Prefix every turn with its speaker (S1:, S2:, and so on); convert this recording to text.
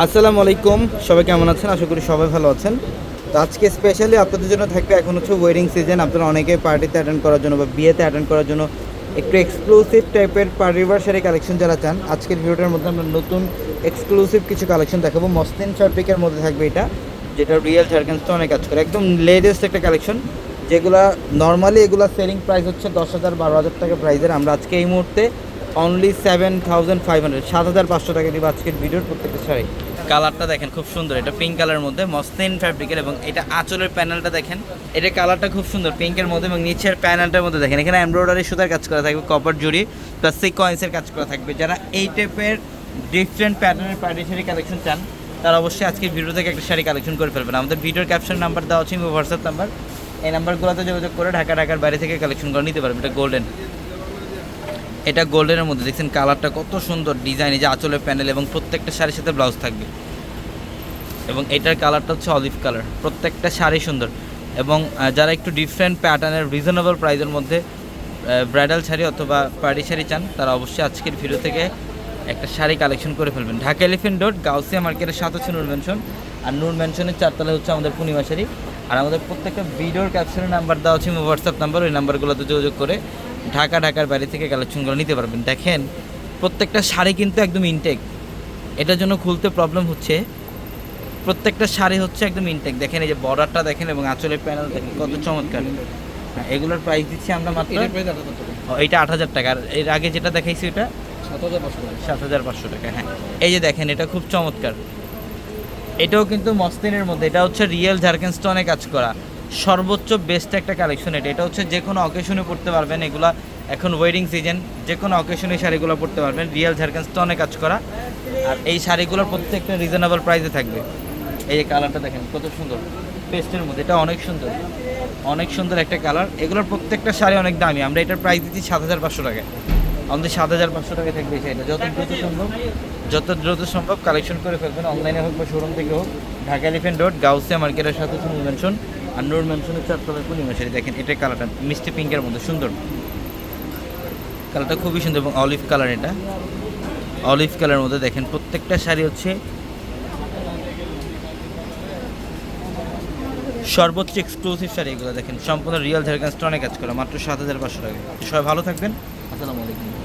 S1: আসসালামু আলাইকুম, সবাই কেমন আছেন? আশা করি সবাই ভালো আছেন। তো আজকে স্পেশালি আপনাদের জন্য থাকবে, এখন হচ্ছে ওয়েডিং সিজন। আপনারা অনেকে পার্টিতে অ্যাটেন্ড করার জন্য বা বিয়েতে অ্যাটেন্ড করার জন্য একটু এক্সক্লুসিভ টাইপের পারিবার শাড়ি কালেকশন যারা চান, আজকের ভিডিওটার মধ্যে আমরা নতুন এক্সক্লুসিভ কিছু কালেকশন দেখাবো। মসলিন ফ্যাব্রিকের মধ্যে থাকবে এটা, যেটা রিয়েল ঝাড়খান্ড স্টোনে কাজ করে, একদম লেটেস্ট একটা কালেকশন। যেগুলা নর্মালি এগুলা সেলিং প্রাইস হচ্ছে 10,000 12,000 টাকা প্রাইসের। আমরা আজকে এই মুহূর্তে অনলি 7,500 7,500 টাকা দিব আজকের ভিডিওর প্রত্যেকটা শাড়ি। কালারটা দেখেন খুব সুন্দর, এটা পিঙ্ক কালারের মধ্যে মসলিন ফ্যাব্রিকের, এবং এটা আঁচলের প্যানেলটা দেখেন, এটা কালারটা খুব সুন্দর পিঙ্কের মধ্যে, এবং নিচের প্যানেলটার মধ্যে দেখেন এখানে এমব্রয়ডারি সুতার কাজ করা থাকবে, কপার জুড়ি প্লাস সিকোয়েন্সের কাজ করা থাকবে। যারা এই টাইপের ডিফারেন্ট প্যাটার্নের পার্টি শাড়ি কালেকশন চান, তারা অবশ্যই আজকের ভিডিও থেকে একটা শাড়ি কালেকশন করে ফেলবেন। আমাদের ভিডিওর ক্যাপশন নাম্বার দেওয়া আছে, হোয়াটসঅ্যাপ নাম্বার, এই নাম্বারগুলোতে যোগাযোগ করে ঢাকার বাইরে থেকে কালেকশন করে নিতে পারবেন। এটা গোল্ডেন, এটা গোল্ডেনের মধ্যে দেখছেন কালারটা কত সুন্দর ডিজাইন, এই যে আঁচলের প্যানেল, এবং প্রত্যেকটা শাড়ির সাথে ব্লাউজ থাকবে। এবং এটার কালারটা হচ্ছে অলিভ কালার। প্রত্যেকটা শাড়ি সুন্দর, এবং যারা একটু ডিফারেন্ট প্যাটার্নের রিজনেবল প্রাইসের মধ্যে ব্রাইডাল শাড়ি অথবা পার্টি শাড়ি চান, তারা অবশ্যই আজকের ভিডিও থেকে একটা শাড়ি কালেকশন করে ফেলবেন। ঢাকা এলিফেন্ট রোড গাউসিয়া মার্কেটের সাথে হচ্ছে নূর ম্যানশন, আর নূর ম্যানশনের 4 তলায় হচ্ছে আমাদের পূর্ণিমা শাড়ি। আর আমাদের প্রত্যেকটা ভিডিওর ক্যাপশনের নাম্বার দেওয়া আছে, হোয়াটসঅ্যাপ নাম্বার, ওই নাম্বারগুলোতে যোগাযোগ করে ঢাকার বাইরে থেকে কালেকশনগুলো নিতে পারবেন। দেখেন প্রত্যেকটা শাড়ি কিন্তু একদম ইনটেক, এটার জন্য খুলতে প্রবলেম হচ্ছে। প্রত্যেকটা শাড়ি হচ্ছে একদম ইনটেক। দেখেন এই যে বর্ডারটা দেখেন, এবং আঁচলের প্যানেল দেখেন কত চমৎকার। হ্যাঁ, এগুলোর প্রাইস দিচ্ছি আমরা মাত্র, এইটা 8,000 টাকা। আর এর আগে যেটা দেখাইছি ওটা 7,500 টাকা। হ্যাঁ, এই যে দেখেন এটা খুব চমৎকার, এটাও কিন্তু মসলিনের মধ্যে, এটা হচ্ছে রিয়েল ঝাড়খান্ড স্টোনে কাজ করা, সর্বোচ্চ বেস্ট একটা কালেকশন। এটা হচ্ছে যে কোনো অকেশনে পড়তে পারবেন। এগুলা এখন ওয়েডিং সিজন, যে কোনো অকেশনে শাড়িগুলো পড়তে পারবেন, রিয়েল ঝাড়খান্ড স্টোনে কাজ করা। আর এই শাড়িগুলোর প্রত্যেকটা রিজনেবল প্রাইসে থাকবে। এই যে কালারটা দেখেন কত সুন্দর, পেস্টের মধ্যে, এটা অনেক সুন্দর, অনেক সুন্দর একটা কালার। এগুলোর প্রত্যেকটা শাড়ি অনেক দামি। আমরা এটার প্রাইস দিচ্ছি 7,500 টাকায়। আমাদের 7,500 টাকায় থাকবে এই শাড়িটা। যত দ্রুত সম্ভব কালেকশন করে ফেলবেন, অনলাইনে হোক বা শোরুম থেকে হোক। ঢাকা এলিফেন্ট রোড গাউসিয়া মার্কেটের সাথে নূর ম্যানশন, আর নূর ম্যানশনের 4 তলায় পূর্ণিমা শাড়ি। দেখেন এটার কালারটা মিষ্টি পিঙ্কের মধ্যে সুন্দর, কালারটা খুবই সুন্দর, এবং অলিভ কালার, এটা অলিভ কালারের মধ্যে দেখেন প্রত্যেকটা শাড়ি হচ্ছে সর্বোচ্চ এক্সক্লুসিভ শাড়ি। এগুলো দেখেন সম্পূর্ণ রিয়েল ঝাড়খান্ড স্টোনে কাজ করা, মাত্র 7,500 টাকা। সবাই ভালো থাকবেন, আসসালামু আলাইকুম।